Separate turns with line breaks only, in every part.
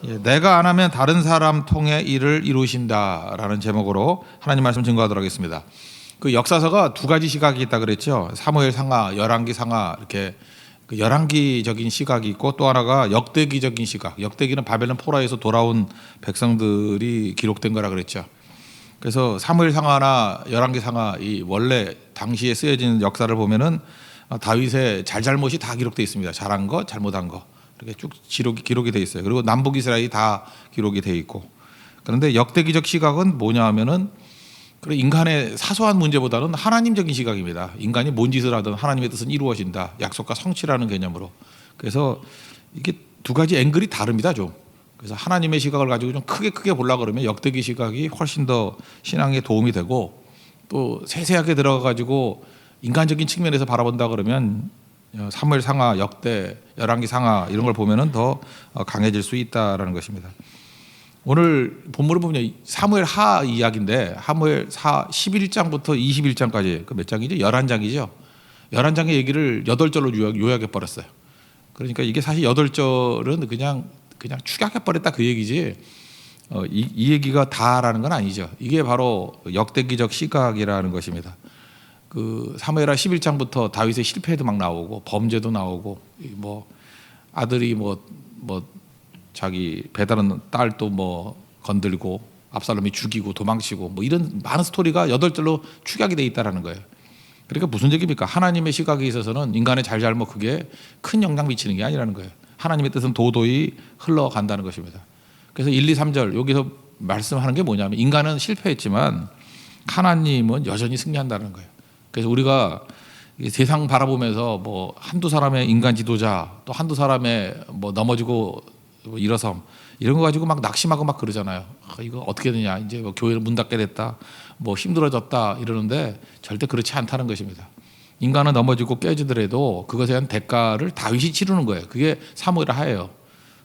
내가 안 하면 다른 사람 통해 일을 이루신다라는 제목으로 하나님 말씀 증거하도록 하겠습니다. 그 역사서가 두 가지 시각이 있다 그랬죠. 사무엘 상하, 열왕기 상하 이렇게 그 열왕기적인 시각이 있고 또 하나가 역대기적인 시각. 역대기는 바벨론 포로에서 돌아온 백성들이 기록된 거라 그랬죠. 그래서 사무엘 상하나 열왕기 상하 이 원래 당시에 쓰여진 역사를 보면은 다윗의 잘잘못이 다 기록되어 있습니다. 잘한 거, 잘못한 거. 이렇게 쭉 기록이 되어 있어요. 그리고 남북 이스라엘이 다 기록이 되어 있고. 그런데 역대기적 시각은 뭐냐 하면은 인간의 사소한 문제보다는 하나님적인 시각입니다. 인간이 뭔 짓을 하든 하나님의 뜻은 이루어진다. 약속과 성취라는 개념으로. 그래서 이게 두 가지 앵글이 다릅니다, 좀. 그래서 하나님의 시각을 가지고 좀 크게 보려고 그러면 역대기 시각이 훨씬 더 신앙에 도움이 되고, 또 세세하게 들어가 가지고 인간적인 측면에서 바라본다 그러면 사무엘 상하, 역대, 열왕기 상하 이런 걸 보면은 더 강해질 수 있다라는 것입니다. 오늘 본문을 보면 사무엘 하 이야기인데 사무엘 하 11장부터 21장까지 그 몇 장이죠? 11장이죠. 11장의 얘기를 8절로 요약해 버렸어요. 그러니까 이게 사실 8절은 그냥 축약해 버렸다 그 얘기지. 이 얘기가 다라는 건 아니죠. 이게 바로 역대기적 시각이라는 것입니다. 그 사무엘하 11장부터 다윗의 실패도 막 나오고 범죄도 나오고 뭐 아들이 뭐 자기 배다른 딸도 뭐 건들고 압살롬이 죽이고 도망치고 뭐 이런 많은 스토리가 8절로 축약이 돼 있다라는 거예요. 그러니까 무슨 얘기입니까? 하나님의 시각에 있어서는 인간의 잘잘못 그게 큰 영향 미치는 게 아니라는 거예요. 하나님의 뜻은 도도히 흘러간다는 것입니다. 그래서 1, 2, 3절 여기서 말씀하는 게 뭐냐면 인간은 실패했지만 하나님은 여전히 승리한다는 거예요. 그래서 우리가 세상 바라보면서 뭐 한두 사람의 인간 지도자 또 한두 사람의 뭐 넘어지고 일어섬 이런 거 가지고 막 낙심하고 막 그러잖아요. 이거 어떻게 되냐, 이제 뭐 교회를 문 닫게 됐다, 뭐 힘들어졌다 이러는데 절대 그렇지 않다는 것입니다. 인간은 넘어지고 깨지더라도 그것에 대한 대가를 다윗이 치르는 거예요. 그게 사무엘 하예요.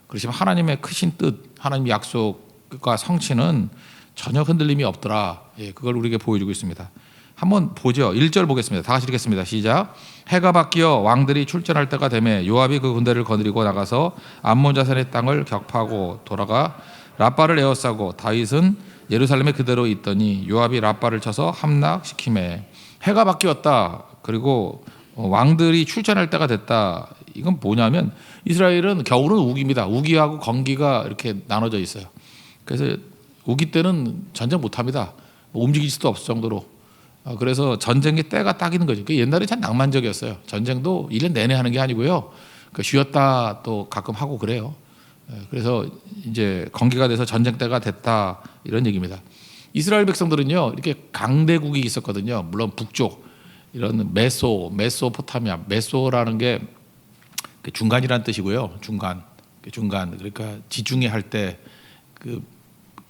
그렇지만 하나님의 크신 뜻, 하나님의 약속과 성취는 전혀 흔들림이 없더라. 그걸 우리에게 보여주고 있습니다. 한번 보죠. 1절 보겠습니다. 다 같이 읽겠습니다. 시작. 해가 바뀌어 왕들이 출전할 때가 되매 요압이 그 군대를 거느리고 나가서 암몬 자손의 땅을 격파하고 돌아가 라빠를 에워싸고 다윗은 예루살렘에 그대로 있더니 요압이 라빠를 쳐서 함락시키매. 해가 바뀌었다. 그리고 왕들이 출전할 때가 됐다. 이건 뭐냐면 이스라엘은 겨울은 우기입니다. 우기하고 건기가 이렇게 나눠져 있어요. 그래서 우기 때는 전쟁 못합니다. 움직일 수도 없을 정도로. 그래서 전쟁의 때가 딱이는 거죠. 옛날에 참 낭만적이었어요. 전쟁도 1년 내내 하는 게 아니고요. 쉬었다 또 가끔 하고 그래요. 그래서 이제 건기가 돼서 전쟁 때가 됐다 이런 얘기입니다. 이스라엘 백성들은요 이렇게 강대국이 있었거든요. 물론 북쪽 이런 메소포타미아, 메소라는 게 중간이라는 뜻이고요. 중간 그러니까 지중해 할 때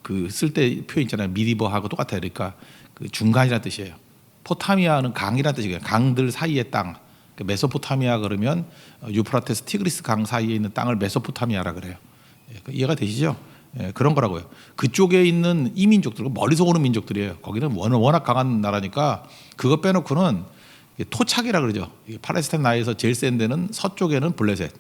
그 쓸 때 표현 있잖아요. 미디버하고 똑같아요. 그러니까 그 중간이라는 뜻이에요. 포타미아는 강이라는 뜻이에요. 강들 사이의 땅. 메소포타미아 그러면 유프라테스 티그리스 강 사이에 있는 땅을 메소포타미아라 그래요. 이해가 되시죠? 그런 거라고요. 그쪽에 있는 이민족들, 멀리서 오는 민족들이에요. 거기는 워낙 강한 나라니까 그거 빼놓고는 토착이라 그러죠. 팔레스타인 나라에서 제일 센 데는 서쪽에는 블레셋,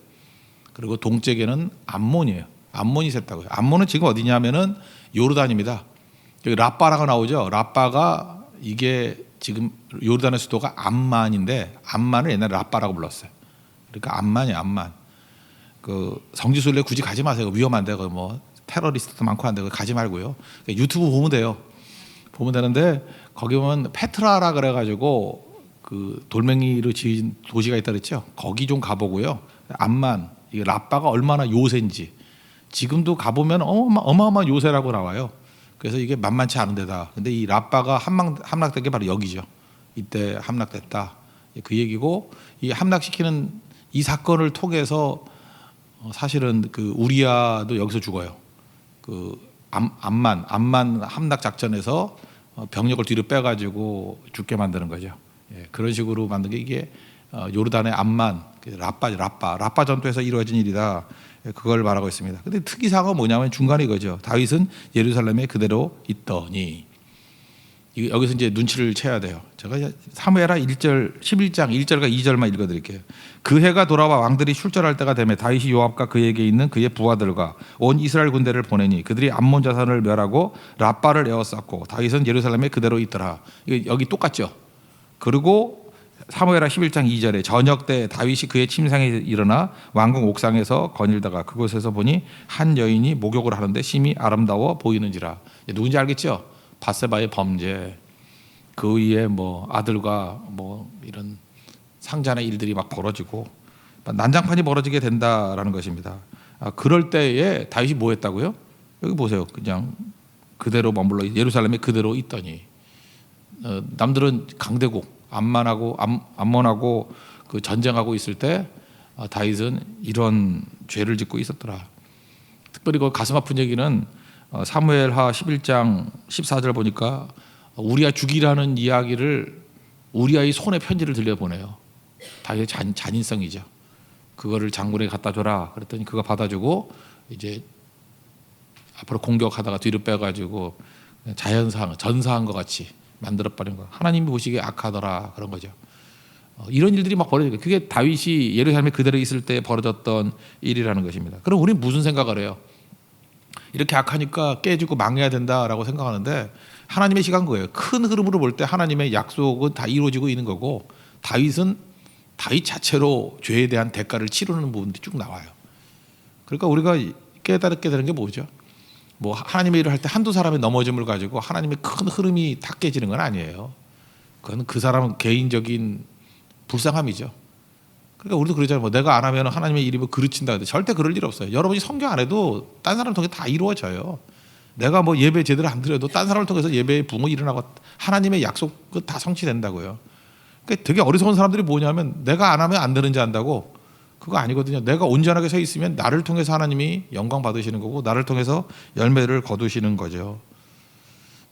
그리고 동쪽에는 암몬이에요. 암몬이 셌다고요. 암몬은 지금 어디냐면은 요르단입니다. 여기 라빠라고 나오죠. 라빠가 이게 지금 요르단의 수도가 암만인데 암만을 옛날에 라빠라고 불렀어요. 그러니까 암만이에요. 암만. 그 성지순례 굳이 가지 마세요. 위험한데 그 뭐 테러리스트도 많고 한데 가지 말고요. 유튜브 보면 돼요. 보면 되는데 거기 보면 페트라라 그래가지고 그 돌멩이로 지은 도시가 있다 그랬죠. 거기 좀 가보고요. 암만, 이게 라빠가 얼마나 요새인지 지금도 가보면 어마어마한 요새라고 나와요. 그래서 이게 만만치 않은 데다. 근데 이 라빠가 함락된 게 바로 여기죠. 이때 함락됐다. 그 얘기고, 이 함락시키는 이 사건을 통해서 사실은 그 우리아도 여기서 죽어요. 그 암만 함락 작전에서 병력을 뒤로 빼가지고 죽게 만드는 거죠. 그런 식으로 만든 게 이게 요르단의 암만, 라빠 전투에서 이루어진 일이다. 그걸 말하고 있습니다. 근데 특이사항은 뭐냐면 중간에 이거죠. 다윗은 예루살렘에 그대로 있더니 여기서 이제 눈치를 채야 돼요. 제가 사무엘하 1절 11장 1절과 2절만 읽어드릴게요. 그 해가 돌아와 왕들이 출전할 때가 되매 다윗이 요압과 그에게 있는 그의 부하들과 온 이스라엘 군대를 보내니 그들이 암몬 자손을 멸하고 라빠를 에워쌌고 다윗은 예루살렘에 그대로 있더라. 여기 똑같죠. 그리고 사무엘하 11장 2절에 저녁 때 다윗이 그의 침상에 일어나 왕궁 옥상에서 거닐다가 그곳에서 보니 한 여인이 목욕을 하는데 심히 아름다워 보이는지라. 누군지 알겠죠? 바세바의 범죄, 그 위에 뭐 아들과 뭐 이런 상잔의 일들이 막 벌어지고 난장판이 벌어지게 된다라는 것입니다. 그럴 때에 다윗이 뭐 했다고요? 여기 보세요. 그냥 그대로 머물러 예루살렘에 그대로 있더니 남들은 강대국 암몬하고 그 전쟁하고 있을 때 다윗은 이런 죄를 짓고 있었더라. 특별히 그 가슴 아픈 얘기는 사무엘하 11장 14절 보니까 우리아 죽이라는 이야기를 우리아의 손에 편지를 들려보내요. 다윗의 잔인성이죠. 그거를 장군에게 갖다 줘라. 그랬더니 그거 받아주고 이제 앞으로 공격하다가 뒤로 빼가지고 전사한 것 같이 만들어버린 거. 하나님이 보시기에 악하더라 그런 거죠. 이런 일들이 막 벌어지고 그게 다윗이 예루살렘에 그대로 있을 때 벌어졌던 일이라는 것입니다. 그럼 우리는 무슨 생각을 해요? 이렇게 악하니까 깨지고 망해야 된다라고 생각하는데 하나님의 시간 거예요. 큰 흐름으로 볼 때 하나님의 약속은 다 이루어지고 있는 거고 다윗은 다윗 자체로 죄에 대한 대가를 치르는 부분들이 쭉 나와요. 그러니까 우리가 깨닫게 되는 게 뭐죠? 뭐 하나님의 일을 할 때 한두 사람의 넘어짐을 가지고 하나님의 큰 흐름이 다 깨지는 건 아니에요. 그건 그 사람은 개인적인 불쌍함이죠. 그러니까 우리도 그러잖아요. 뭐 내가 안 하면 하나님의 일이 뭐 그르친다. 근데 절대 그럴 일 없어요. 여러분이 성경 안 해도 딴 사람 통해 다 이루어져요. 내가 뭐 예배 제대로 안 드려도 딴 사람을 통해서 예배의 부흥이 일어나고 하나님의 약속은 다 성취된다고요. 그러니까 되게 어리석은 사람들이 뭐냐면 내가 안 하면 안 되는지 안다고. 그거 아니거든요. 내가 온전하게 서 있으면 나를 통해서 하나님이 영광 받으시는 거고 나를 통해서 열매를 거두시는 거죠.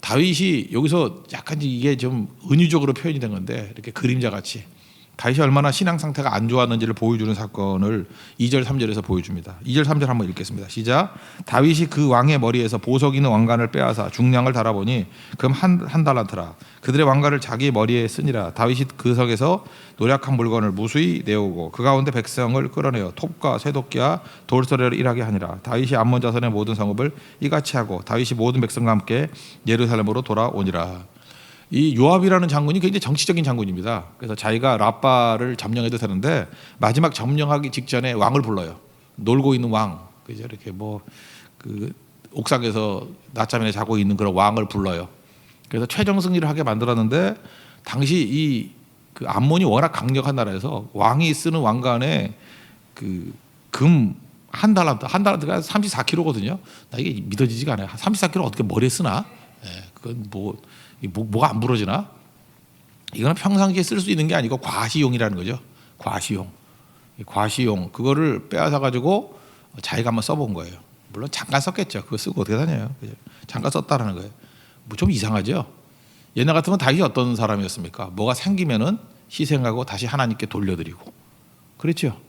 다윗이 여기서 약간 이게 좀 은유적으로 표현이 된 건데 이렇게 그림자 같이 다윗이 얼마나 신앙 상태가 안 좋았는지를 보여주는 사건을 2절 3절에서 보여줍니다. 2절 3절 한번 읽겠습니다. 시작. 다윗이 그 왕의 머리에서 보석 있는 왕관을 빼앗아 중량을 달아보니 금 한 달란트라. 그들의 왕관을 자기 머리에 쓰니라. 다윗이 그 석에서 노략한 물건을 무수히 내오고 그 가운데 백성을 끌어내어 톱과 쇠도끼와 돌소리를 일하게 하니라. 다윗이 암몬 자손의 모든 성읍을 이같이 하고 다윗이 모든 백성과 함께 예루살렘으로 돌아오니라. 이 요압이라는 장군이 굉장히 정치적인 장군입니다. 그래서 자기가 라빠를 점령해도 되는데 마지막 점령하기 직전에 왕을 불러요. 놀고 있는 왕, 그죠? 이렇게 뭐 그 옥상에서 낮잠에 자고 있는 그런 왕을 불러요. 그래서 최종 승리를 하게 만들었는데 당시 이 그 암몬이 워낙 강력한 나라에서 왕이 쓰는 왕관에 그 금 한 달란트가 34kg거든요. 나 이게 믿어지지가 않아요. 34kg 어떻게 머리에 쓰나? 그건 뭐가 안 부러지나? 이거는 평상시에 쓸 수 있는 게 아니고 과시용이라는 거죠. 과시용 그거를 빼앗아 가지고 자기가 한번 써본 거예요. 물론 잠깐 썼겠죠. 그거 쓰고 어떻게 다녀요? 그죠? 잠깐 썼다라는 거예요. 뭐 좀 이상하죠. 옛날 같으면 다윗이 어떤 사람이었습니까? 뭐가 생기면은 희생하고 다시 하나님께 돌려드리고 그랬죠.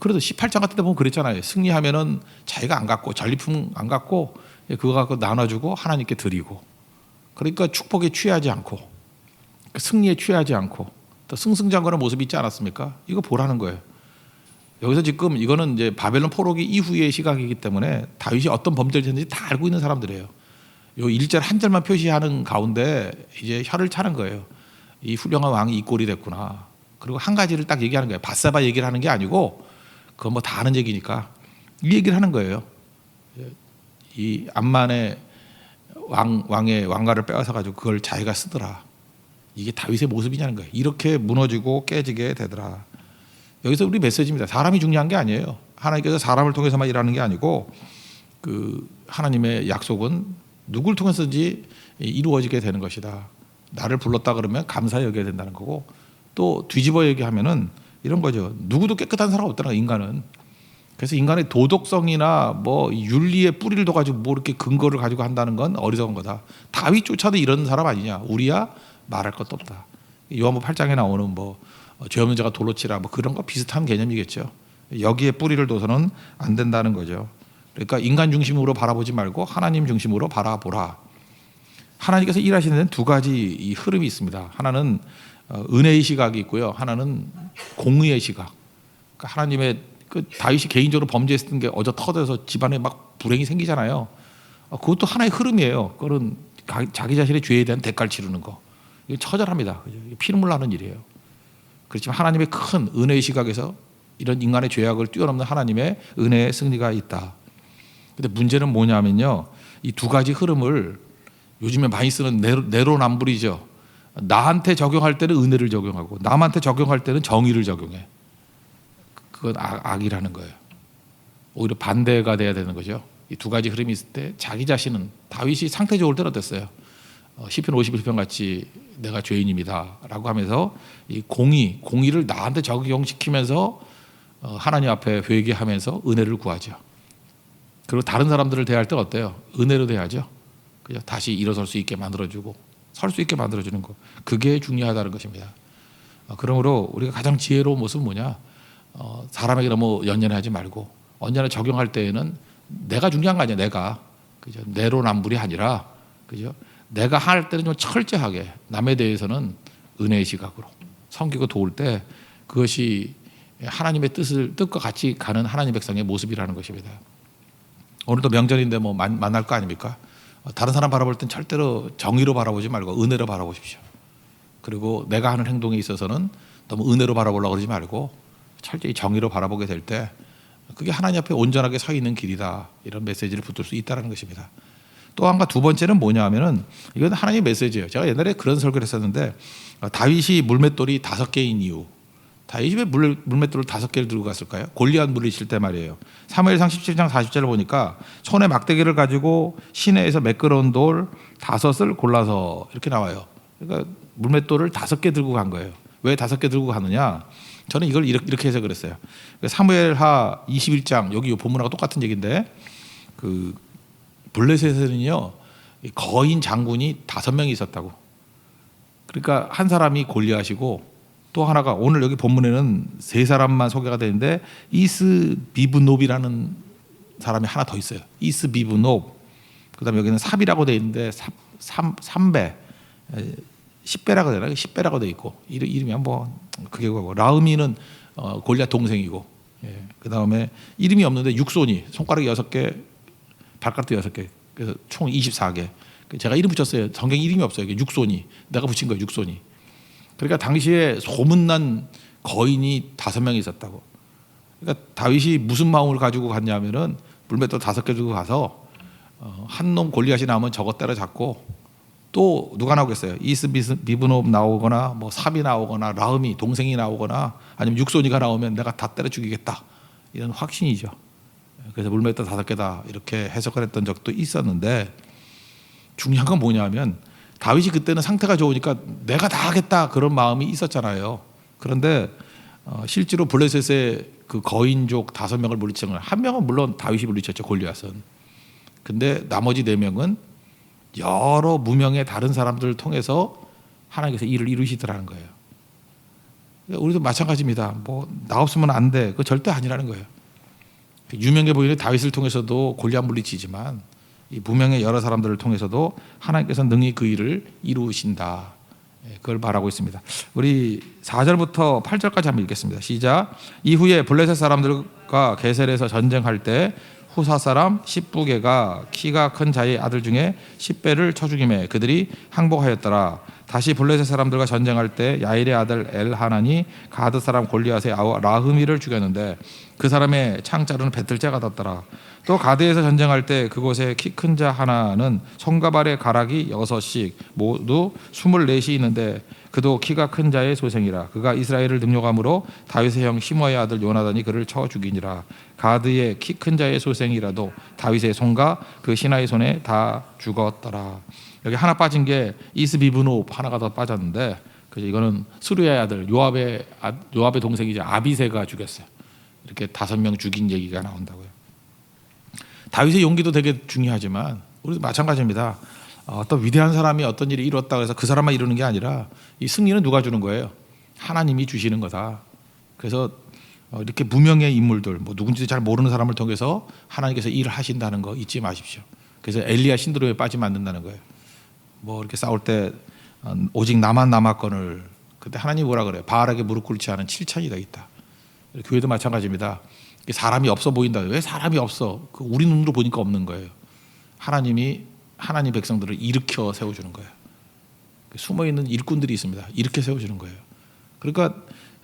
그래도 18장 같은 데 보면 그랬잖아요. 승리하면은 자기가 안 갖고 전리품 안 갖고 그거 갖고 나눠주고 하나님께 드리고. 그러니까 축복에 취하지 않고 승리에 취하지 않고 또 승승장구하는 모습이 있지 않았습니까? 이거 보라는 거예요. 여기서 지금 이거는 이제 바벨론 포로기 이후의 시각이기 때문에 다윗이 어떤 범죄를 했는지 다 알고 있는 사람들이에요. 요 1절 한 절만 표시하는 가운데 이제 혀를 차는 거예요. 이 훌륭한 왕이 이 꼴이 됐구나. 그리고 한 가지를 딱 얘기하는 거예요. 바세바 얘기를 하는 게 아니고 그건 뭐 다 아는 얘기니까 이 얘기를 하는 거예요. 이 암만의 왕의 왕가를 빼앗아 가지고 그걸 자기가 쓰더라. 이게 다윗의 모습이냐는 거예요. 이렇게 무너지고 깨지게 되더라. 여기서 우리 메시지입니다. 사람이 중요한 게 아니에요. 하나님께서 사람을 통해서만 일하는 게 아니고 그 하나님의 약속은 누굴 통해서든지 이루어지게 되는 것이다. 나를 불렀다 그러면 감사히 여겨야 된다는 거고 또 뒤집어 얘기하면은 이런 거죠. 누구도 깨끗한 사람 없다는 거예요, 인간은. 그래서 인간의 도덕성이나 뭐 윤리의 뿌리를 둬가지고 뭐 이렇게 근거를 가지고 한다는 건 어리석은 거다. 다윗조차도 이런 사람 아니냐. 우리야 말할 것도 없다. 요한복음 8장에 나오는 뭐 죄 없는 자가 돌로 치라 뭐 그런 거 비슷한 개념이겠죠. 여기에 뿌리를 둬서는 안 된다는 거죠. 그러니까 인간 중심으로 바라보지 말고 하나님 중심으로 바라보라. 하나님께서 일하시는 데는 두 가지 이 흐름이 있습니다. 하나는 은혜의 시각이 있고요. 하나는 공의의 시각. 그러니까 하나님의 그 다윗이 개인적으로 범죄했던 게 어저 터져서 집안에 막 불행이 생기잖아요. 그것도 하나의 흐름이에요. 그건 자기 자신의 죄에 대한 대가를 치르는 거. 이게 처절합니다. 피눈물 나는 일이에요. 그렇지만 하나님의 큰 은혜의 시각에서 이런 인간의 죄악을 뛰어넘는 하나님의 은혜의 승리가 있다. 근데 문제는 뭐냐면요. 이 두 가지 흐름을 요즘에 많이 쓰는 내로남불이죠. 나한테 적용할 때는 은혜를 적용하고 남한테 적용할 때는 정의를 적용해. 그건 악이라는 거예요. 오히려 반대가 돼야 되는 거죠. 이 두 가지 흐름이 있을 때 자기 자신은 다윗이 상태 좋을 때는 어땠어요? 시편 51편 같이 내가 죄인입니다 라고 하면서 이 공의를 나한테 적용시키면서 하나님 앞에 회개하면서 은혜를 구하죠. 그리고 다른 사람들을 대할 때 어때요? 은혜로 대하죠. 그죠? 다시 일어설 수 있게 만들어주고 설 수 있게 만들어주는 거, 그게 중요하다는 것입니다. 그러므로 우리가 가장 지혜로운 모습은 뭐냐? 사람에게 너무 연연하지 말고 언제나 적용할 때에는 내가 중요한 거 아니야. 내가, 그죠? 내로남불이 아니라, 그죠? 내가 할 때는 좀 철저하게 남에 대해서는 은혜의 시각으로 섬기고 도울 때 그것이 하나님의 뜻과 같이 가는 하나님 백성의 모습이라는 것입니다. 오늘도 명절인데 뭐 만날 거 아닙니까? 다른 사람 바라볼 땐 절대로 정의로 바라보지 말고 은혜로 바라보십시오. 그리고 내가 하는 행동에 있어서는 너무 은혜로 바라보려고 그러지 말고 철저히 정의로 바라보게 될 때 그게 하나님 앞에 온전하게 서 있는 길이다. 이런 메시지를 붙들 수 있다는 것입니다. 또 한 가지 두 번째는 뭐냐 하면은 이건 하나님의 메시지예요. 제가 옛날에 그런 설교를 했었는데 다윗이 물맷돌이 5개인 이유. 다윗이 왜 물맷돌을 5개를 들고 갔을까요? 골리앗 물리칠 때 말이에요. 사무엘상 17장 40절을 보니까 손에 막대기를 가지고 시내에서 매끄러운 돌 5을 골라서 이렇게 나와요. 그러니까 물맷돌을 5개 들고 간 거예요. 왜 5개 들고 가느냐? 저는 이걸 이렇게 해서 그랬어요. 사무엘하 21장 여기 본문하고 똑같은 얘기인데 그 블레셋에는요 거인 장군이 5명이 있었다고. 그러니까 한 사람이 골리앗이고 또 하나가 오늘 여기 본문에는 3사람만 소개가 되는데 이스비브놉이라는 사람이 하나 더 있어요. 이스비브놉. 그다음에 여기는 삽이라고 돼 있는데 3배 10배라고 되나? 10배라고 돼 있고 이름이 한번 그게 뭐고 라흐미는 골리앗 동생이고 그다음에 이름이 없는데 육손이 손가락이 6개 발가락도 6개 그래서 총 24개. 제가 이름 붙였어요. 성경에 이름이 없어요. 육손이 내가 붙인 거예요. 육손이. 그러니까 당시에 소문난 거인이 5명이 있었다고. 그러니까 다윗이 무슨 마음을 가지고 갔냐면은 물맷돌 5개 들고 가서 한 놈 골리앗이 나오면 저것 때려잡고 또 누가 나오겠어요? 이스비브놉 나오거나 뭐 삽이 나오거나 라흐미 동생이 나오거나 아니면 육손이가 나오면 내가 다 때려 죽이겠다 이런 확신이죠. 그래서 물맷돌 5개다 이렇게 해석을 했던 적도 있었는데 중요한 건 뭐냐면 다윗이 그때는 상태가 좋으니까 내가 다 하겠다 그런 마음이 있었잖아요. 그런데 실제로 블레셋의 그 거인족 5명을 물리친 건 한 명은 물론 다윗이 물리쳤죠. 골리앗은. 근데 나머지 4명은 여러 무명의 다른 사람들을 통해서 하나님께서 일을 이루시더라는 거예요. 우리도 마찬가지입니다. 뭐 나 없으면 안 돼. 그거 절대 아니라는 거예요. 유명해 보이는 다윗을 통해서도 골리앗 물리치지만 이 무명의 여러 사람들을 통해서도 하나님께서 능히 그 일을 이루신다. 그걸 말하고 있습니다. 우리 4절부터 8절까지 한번 읽겠습니다. 시작. 이후에 블레셋 사람들과 게셀에서 전쟁할 때 후사 사람 십부게가 키가 큰 자의 아들 중에 10배를 쳐 죽이매 그들이 항복하였더라. 다시 블레셋 사람들과 전쟁할 때 야일의 아들 엘하난이 가드 사람 골리앗의 아우 라흐미를 죽였는데 그 사람의 창자루는 배틀째가 떴더라. 또 가드에서 전쟁할 때 그곳에 키 큰 자 하나는 손과 발의 가락이 6씩 모두 24이 있는데 그도 키가 큰 자의 소생이라. 그가 이스라엘을 능욕함으로 다윗의 형 시므아의 아들 요나단이 그를 쳐 죽이니라. 가드의 키 큰 자의 소생이라도 다윗의 손과 그 신하의 손에 다 죽었더라. 여기 하나 빠진 게 이스비브놉 하나가 더 빠졌는데 이거는 스루야의 아들 요압의 동생이죠. 아비새가 죽였어요. 이렇게 5명 죽인 얘기가 나온다고요. 다윗의 용기도 되게 중요하지만 우리도 마찬가지입니다. 어떤 위대한 사람이 어떤 일을 이뤘다고 해서 그 사람만 이루는 게 아니라 이 승리는 누가 주는 거예요? 하나님이 주시는 거다. 그래서 이렇게 무명의 인물들, 뭐 누군지도 잘 모르는 사람을 통해서 하나님께서 일을 하신다는 거 잊지 마십시오. 그래서 엘리야 신드롬에 빠지면 안 된다는 거예요. 뭐 이렇게 싸울 때 오직 나만 남았거늘 그때 하나님 뭐라 그래요? 바알에게 무릎 꿇지 않은 7천이 되겠다. 교회도 마찬가지입니다. 사람이 없어 보인다. 왜 사람이 없어? 우리 눈으로 보니까 없는 거예요. 하나님이 하나님 백성들을 일으켜 세워주는 거예요. 숨어있는 일꾼들이 있습니다. 이렇게 세워주는 거예요. 그러니까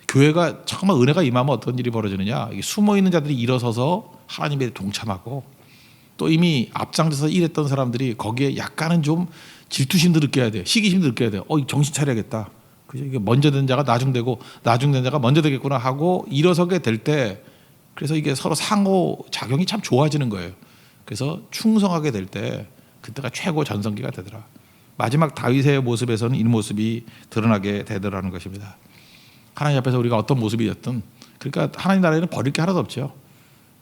교회가 정말 은혜가 임하면 어떤 일이 벌어지느냐, 숨어있는 자들이 일어서서 하나님에 동참하고 또 이미 앞장서서 일했던 사람들이 거기에 약간은 좀 질투심도 느껴야 돼요. 시기심도 느껴야 돼요. 정신 차려야겠다. 그죠? 이게 먼저 된 자가 나중되고 나중된 자가 먼저 되겠구나 하고 일어서게 될 때, 그래서 이게 서로 상호 작용이 참 좋아지는 거예요. 그래서 충성하게 될 때 그때가 최고 전성기가 되더라. 마지막 다윗의 모습에서는 이 모습이 드러나게 되더라는 것입니다. 하나님 앞에서 우리가 어떤 모습이었든, 그러니까 하나님 나라에는 버릴 게 하나도 없죠.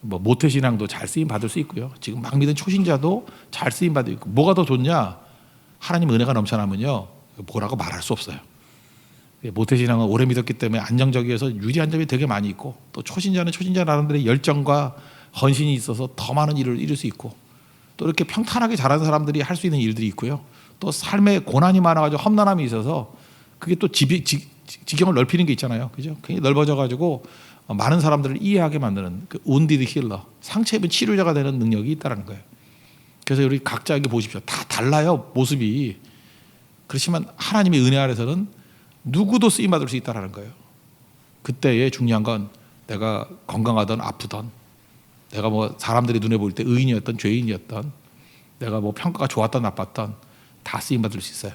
뭐 모태신앙도 잘 쓰임 받을 수 있고요. 지금 막 믿은 초신자도 잘 쓰임 받을 있고, 뭐가 더 좋냐? 하나님 은혜가 넘쳐나면요, 뭐라고 말할 수 없어요. 모태신앙은 오래 믿었기 때문에 안정적이어서 유리한 점이 되게 많이 있고, 또 초신자는 초신자 나름대로의 열정과 헌신이 있어서 더 많은 일을 이룰 수 있고, 또 이렇게 평탄하게 자라는 사람들이 할 수 있는 일들이 있고요. 또 삶에 고난이 많아가지고 험난함이 있어서 그게 또 지경을 넓히는 게 있잖아요. 그죠? 굉장히 넓어져가지고 많은 사람들을 이해하게 만드는 그 wounded healer, 상처 입은 치료자가 되는 능력이 있다는 거예요. 그래서 우리 각자 이렇게 보십시오. 다 달라요, 모습이. 그렇지만 하나님의 은혜 아래서는 누구도 쓰임 받을 수 있다는 거예요. 그때의 중요한 건 내가 건강하던 아프던, 내가 뭐 사람들이 눈에 보일 때 의인이었던 죄인이었던, 내가 뭐 평가가 좋았던 나빴던 다 쓰임 받을 수 있어요.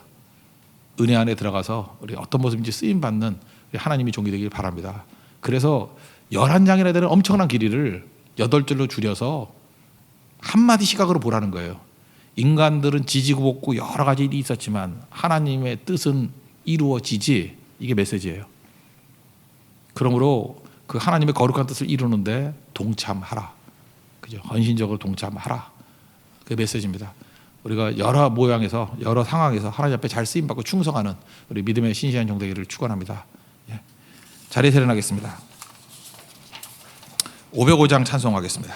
은혜 안에 들어가서 우리 어떤 모습인지 쓰임 받는 하나님이 종이 되길 바랍니다. 그래서 11장이나 되는 엄청난 길이를 8줄로 줄여서 한마디 시각으로 보라는 거예요. 인간들은 지지고 볶고 여러 가지 일이 있었지만 하나님의 뜻은 이루어지지, 이게 메시지예요. 그러므로 그 하나님의 거룩한 뜻을 이루는데 동참하라. 그죠? 헌신적으로 동참하라. 그 메시지입니다. 우리가 여러 모양에서 여러 상황에서 하나님 앞에 잘 쓰임 받고 충성하는 우리 믿음의 신실한 종되기를 축원합니다. 예. 자리에 세련하겠습니다. 505장 찬송하겠습니다.